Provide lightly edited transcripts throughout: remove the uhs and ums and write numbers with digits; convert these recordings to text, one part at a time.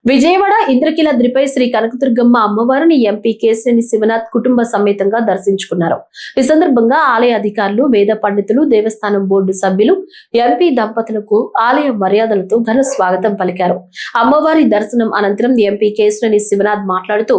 విజయవాడ ఇంద్రకీలాద్రిపై శ్రీ కనకదుర్గమ్మ అమ్మవారిని ఎంపీ కేశినేని శివనాథ్ కుటుంబ సమేతంగా దర్శించుకున్నారు. ఈ సందర్భంగా ఆలయ అధికారులు, వేద పండితులు, దేవస్థానం బోర్డు సభ్యులు, ఎంపీ దంపతులకు ఆలయ మర్యాదలతో ఘన స్వాగతం పలికారు. అమ్మవారి దర్శనం అనంతరం ఎంపీ కేశినేని శివనాథ్ మాట్లాడుతూ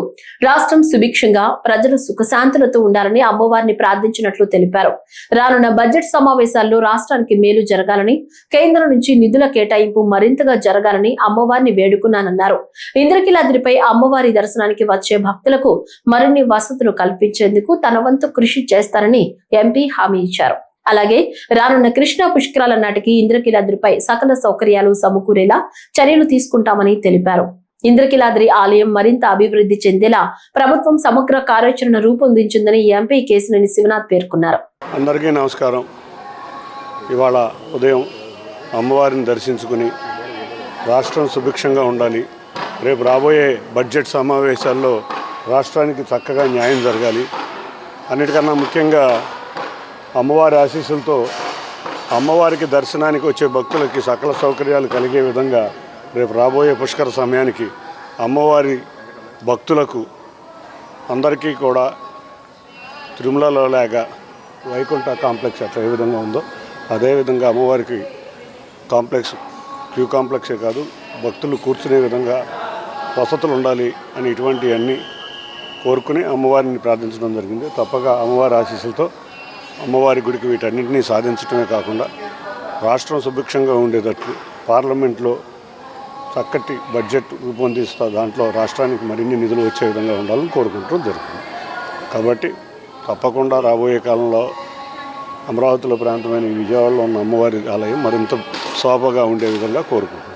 రాష్ట్రం సుభిక్షంగా ప్రజలు సుఖశాంతులతో ఉండాలని అమ్మవారిని ప్రార్థించినట్లు తెలిపారు. రానున్న బడ్జెట్ సమావేశాల్లో రాష్ట్రానికి మేలు జరగాలని, కేంద్రం నుంచి నిధుల కేటాయింపు మరింతగా జరగాలని అమ్మవారిని వేడుకున్నానన్నారు. ఇంద్రకీలాద్రిపై అమ్మవారి దర్శనానికి వచ్చే భక్తులకు మరిన్ని వసతులు కల్పించేందుకు తన వంతు కృషి చేస్తారని ఎంపీ హామీ ఇచ్చారు. అలాగే రానున్న కృష్ణా పుష్కరాల నాటికి ఇంద్రకీలాద్రిపై సకల సౌకర్యాలు సమకూరేలా చర్యలు తీసుకుంటామని తెలిపారు. ఇంద్రకీలాద్రి ఆలయం మరింత అభివృద్ధి చెందేలా ప్రభుత్వం సమగ్ర కార్యాచరణ రూపొందించిందని ఎంపీ కేశినేని శివనాథ్ పేర్కొన్నారు. అందరికీ నమస్కారం. ఇవాళ ఉదయం అమ్మవారిని దర్శించుకుని రాష్ట్రం సుభిక్షంగా ఉండాలి, రేపు రాబోయే బడ్జెట్ సమావేశాల్లో రాష్ట్రానికి చక్కగా న్యాయం జరగాలి, అన్నిటికన్నా ముఖ్యంగా అమ్మవారి ఆశీస్సులతో అమ్మవారికి దర్శనానికి వచ్చే భక్తులకి సకల సౌకర్యాలు కలిగే విధంగా రేపు రాబోయే పుష్కర సమయానికి అమ్మవారి భక్తులకు అందరికీ కూడా తిరుమలలో లాగా వైకుంఠ కాంప్లెక్స్ అట్లా ఏ విధంగా ఉందో అదేవిధంగా అమ్మవారికి కాంప్లెక్స్, క్యూ కాంప్లెక్సే కాదు, భక్తులు కూర్చునే విధంగా వసతులు ఉండాలి అని ఇటువంటివన్నీ కోరుకుని అమ్మవారిని ప్రార్థించడం జరిగింది. తప్పక అమ్మవారి ఆశీస్సులతో అమ్మవారి గుడికి వీటన్నింటినీ సాధించడమే కాకుండా రాష్ట్రం సుభిక్షంగా ఉండేటట్లు పార్లమెంట్లో చక్కటి బడ్జెట్ రూపొందిస్తా దాంట్లో రాష్ట్రానికి మరిన్ని నిధులు వచ్చే విధంగా ఉండాలని కోరుకుంటూ జరుగుతుంది. కాబట్టి తప్పకుండా రాబోయే కాలంలో అమరావతిలో ప్రాంతమైన విజయవాడలో ఉన్న అమ్మవారి ఆలయం మరింత శోభగా ఉండే విధంగా కోరుకుంటున్నాం.